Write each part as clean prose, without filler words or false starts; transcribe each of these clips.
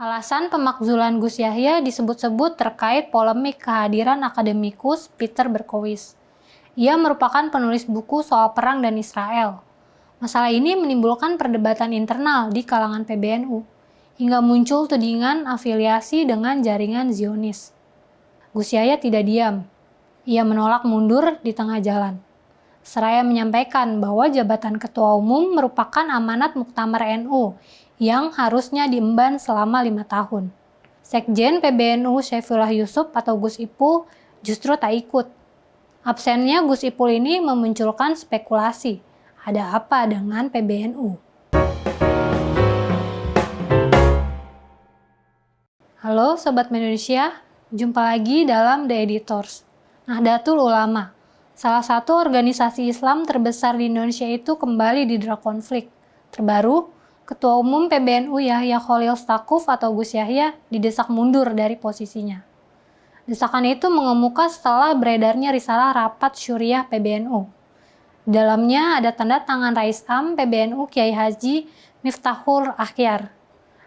Alasan pemakzulan Gus Yahya disebut-sebut terkait polemik kehadiran akademikus Peter Berkowitz. Ia merupakan penulis buku soal perang dan Israel. Masalah ini menimbulkan perdebatan internal di kalangan PBNU, hingga muncul tudingan afiliasi dengan jaringan Zionis. Gus Yahya tidak diam. Ia menolak mundur di tengah jalan. Seraya menyampaikan bahwa jabatan ketua umum merupakan amanat Muktamar NU yang harusnya diemban selama 5 tahun. Sekjen PBNU Syaifullah Yusuf atau Gus Ipul justru tak ikut. Absennya Gus Ipul ini memunculkan spekulasi, ada apa dengan PBNU? Halo Sobat Indonesia, jumpa lagi dalam The Editors. Nahdlatul Ulama, salah satu organisasi Islam terbesar di Indonesia itu kembali didera konflik. Terbaru, Ketua Umum PBNU Yahya Khalil Stakuf atau Gus Yahya didesak mundur dari posisinya. Desakan itu mengemuka setelah beredarnya risalah rapat syuriah PBNU. Di dalamnya ada tanda tangan Rais Am PBNU Kiai Haji Miftahul Akhyar.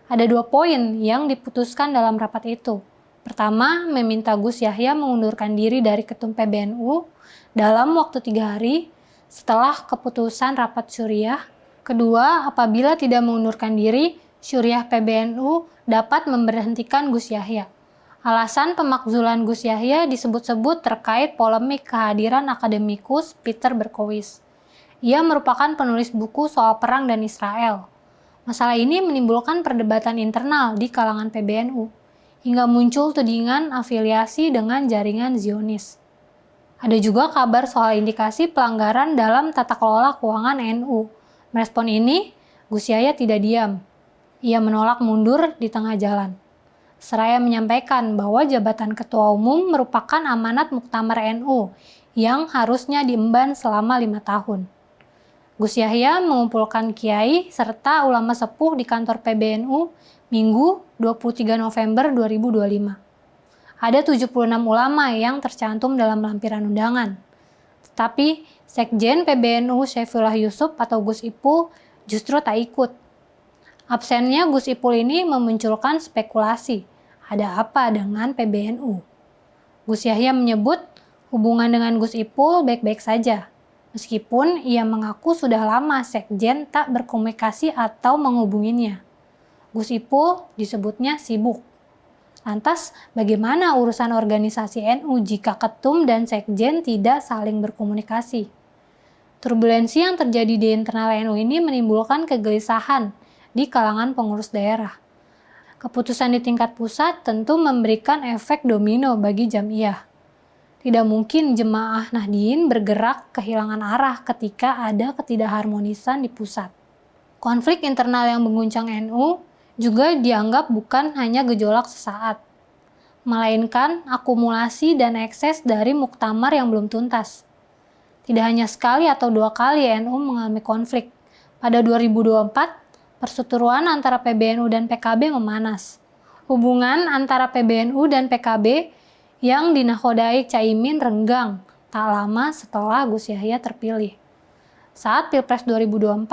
Ada 2 poin yang diputuskan dalam rapat itu. Pertama, meminta Gus Yahya mengundurkan diri dari Ketum PBNU dalam waktu 3 hari setelah keputusan rapat syuriah. Kedua, apabila tidak mengundurkan diri, syuriah PBNU dapat memberhentikan Gus Yahya. Alasan pemakzulan Gus Yahya disebut-sebut terkait polemik kehadiran akademikus Peter Berkowitz. Ia merupakan penulis buku soal perang dan Israel. Masalah ini menimbulkan perdebatan internal di kalangan PBNU, hingga muncul tudingan afiliasi dengan jaringan Zionis. Ada juga kabar soal indikasi pelanggaran dalam tata kelola keuangan NU. Merespon ini, Gus Yahya tidak diam. Ia menolak mundur di tengah jalan. Seraya menyampaikan bahwa jabatan ketua umum merupakan amanat Muktamar NU yang harusnya diemban selama 5 tahun. Gus Yahya mengumpulkan kiai serta ulama sepuh di kantor PBNU Minggu 23 November 2025. Ada 76 ulama yang tercantum dalam lampiran undangan. Tetapi Sekjen PBNU Syaifullah Yusuf atau Gus Ipul justru tak ikut. Absennya Gus Ipul ini memunculkan spekulasi, ada apa dengan PBNU? Gus Yahya menyebut hubungan dengan Gus Ipul baik-baik saja, meskipun ia mengaku sudah lama Sekjen tak berkomunikasi atau menghubunginya. Gus Ipul disebutnya sibuk. Lantas, bagaimana urusan organisasi NU jika ketum dan sekjen tidak saling berkomunikasi? Turbulensi yang terjadi di internal NU ini menimbulkan kegelisahan di kalangan pengurus daerah. Keputusan di tingkat pusat tentu memberikan efek domino bagi jamiah. Tidak mungkin jemaah Nahdliyin bergerak kehilangan arah ketika ada ketidakharmonisan di pusat. Konflik internal yang mengguncang NU juga dianggap bukan hanya gejolak sesaat, melainkan akumulasi dan ekses dari muktamar yang belum tuntas. Tidak hanya sekali atau 2 kali NU mengalami konflik. Pada 2024, perseteruan antara PBNU dan PKB memanas. Hubungan antara PBNU dan PKB yang dinakodai Caimin renggang tak lama setelah Gus Yahya terpilih. Saat Pilpres 2024,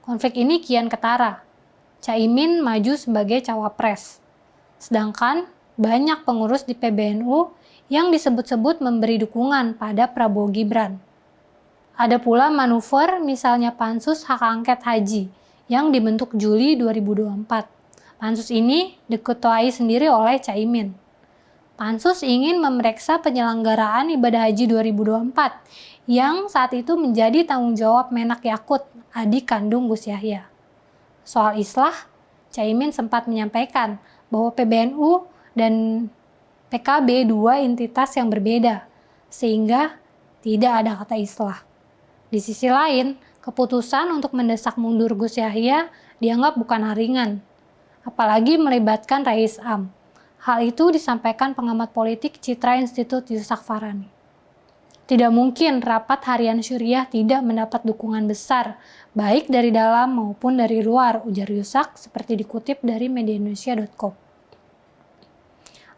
konflik ini kian ketara. Caimin maju sebagai cawapres. Sedangkan banyak pengurus di PBNU yang disebut-sebut memberi dukungan pada Prabowo Gibran. Ada pula manuver misalnya Pansus Hak Angket Haji yang dibentuk Juli 2024. Pansus ini diketuai sendiri oleh Caimin. Pansus ingin memeriksa penyelenggaraan ibadah haji 2024 yang saat itu menjadi tanggung jawab Menak Yakut, adik kandung Gus Yahya. Soal islah, Caimin sempat menyampaikan bahwa PBNU dan PKB 2 entitas yang berbeda, sehingga tidak ada kata islah. Di sisi lain, keputusan untuk mendesak mundur Gus Yahya dianggap bukan hal ringan, apalagi melibatkan Rais Am. Hal itu disampaikan pengamat politik Citra Institut Yusak Farani. Tidak mungkin rapat harian syuriah tidak mendapat dukungan besar, baik dari dalam maupun dari luar, ujar Yusak seperti dikutip dari mediaindonesia.com.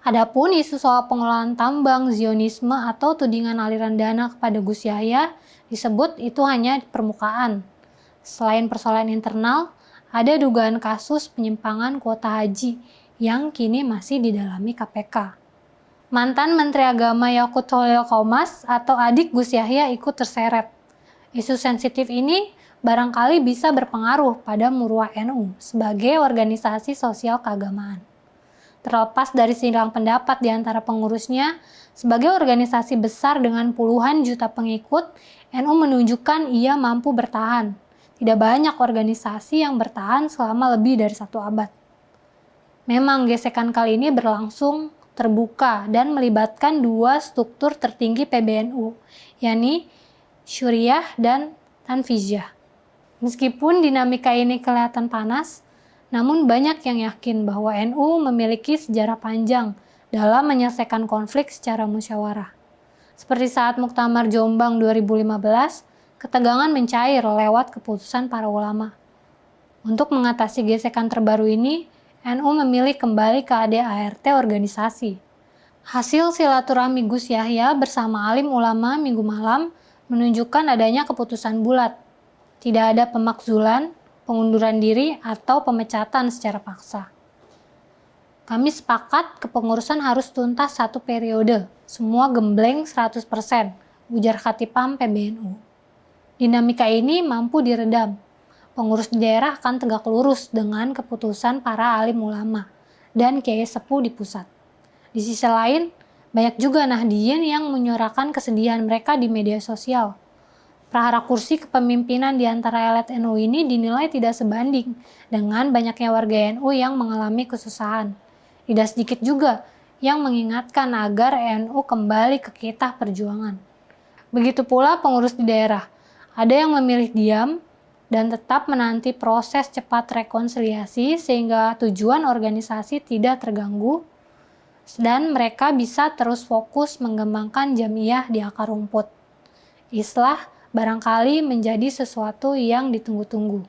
Adapun isu soal pengelolaan tambang, Zionisme atau tudingan aliran dana kepada Gus Yahya disebut itu hanya permukaan. Selain persoalan internal, ada dugaan kasus penyimpangan kuota haji yang kini masih didalami KPK. Mantan Menteri Agama Yakut Holil Qomas atau adik Gus Yahya ikut terseret. Isu sensitif ini barangkali bisa berpengaruh pada Marwah NU sebagai organisasi sosial keagamaan. Terlepas dari silang pendapat di antara pengurusnya, sebagai organisasi besar dengan puluhan juta pengikut, NU menunjukkan ia mampu bertahan. Tidak banyak organisasi yang bertahan selama lebih dari 1 abad. Memang gesekan kali ini berlangsung terbuka dan melibatkan 2 struktur tertinggi PBNU, yakni Syuriah dan Tanfijah. Meskipun dinamika ini kelihatan panas, namun banyak yang yakin bahwa NU memiliki sejarah panjang dalam menyelesaikan konflik secara musyawarah. Seperti saat Muktamar Jombang 2015, ketegangan mencair lewat keputusan para ulama. Untuk mengatasi gesekan terbaru ini, NU memilih kembali ke ADART organisasi. Hasil silaturahmi Gus Yahya bersama alim ulama Minggu malam menunjukkan adanya keputusan bulat. Tidak ada pemakzulan, pengunduran diri, atau pemecatan secara paksa. Kami sepakat kepengurusan harus tuntas 1 periode, semua gembleng 100%, ujar Khatipam PBNU. Dinamika ini mampu diredam. Pengurus di daerah akan tegak lurus dengan keputusan para alim ulama dan kiai sepuh di pusat. Di sisi lain, banyak juga Nahdliyin yang menyuarakan kesedihan mereka di media sosial. Prahara kursi kepemimpinan di antara elit NU ini dinilai tidak sebanding dengan banyaknya warga NU yang mengalami kesusahan. Tidak sedikit juga yang mengingatkan agar NU kembali ke kitah perjuangan. Begitu pula pengurus di daerah. Ada yang memilih diam dan tetap menanti proses cepat rekonsiliasi sehingga tujuan organisasi tidak terganggu dan mereka bisa terus fokus mengembangkan jamiah di akar rumput. Islah barangkali menjadi sesuatu yang ditunggu-tunggu.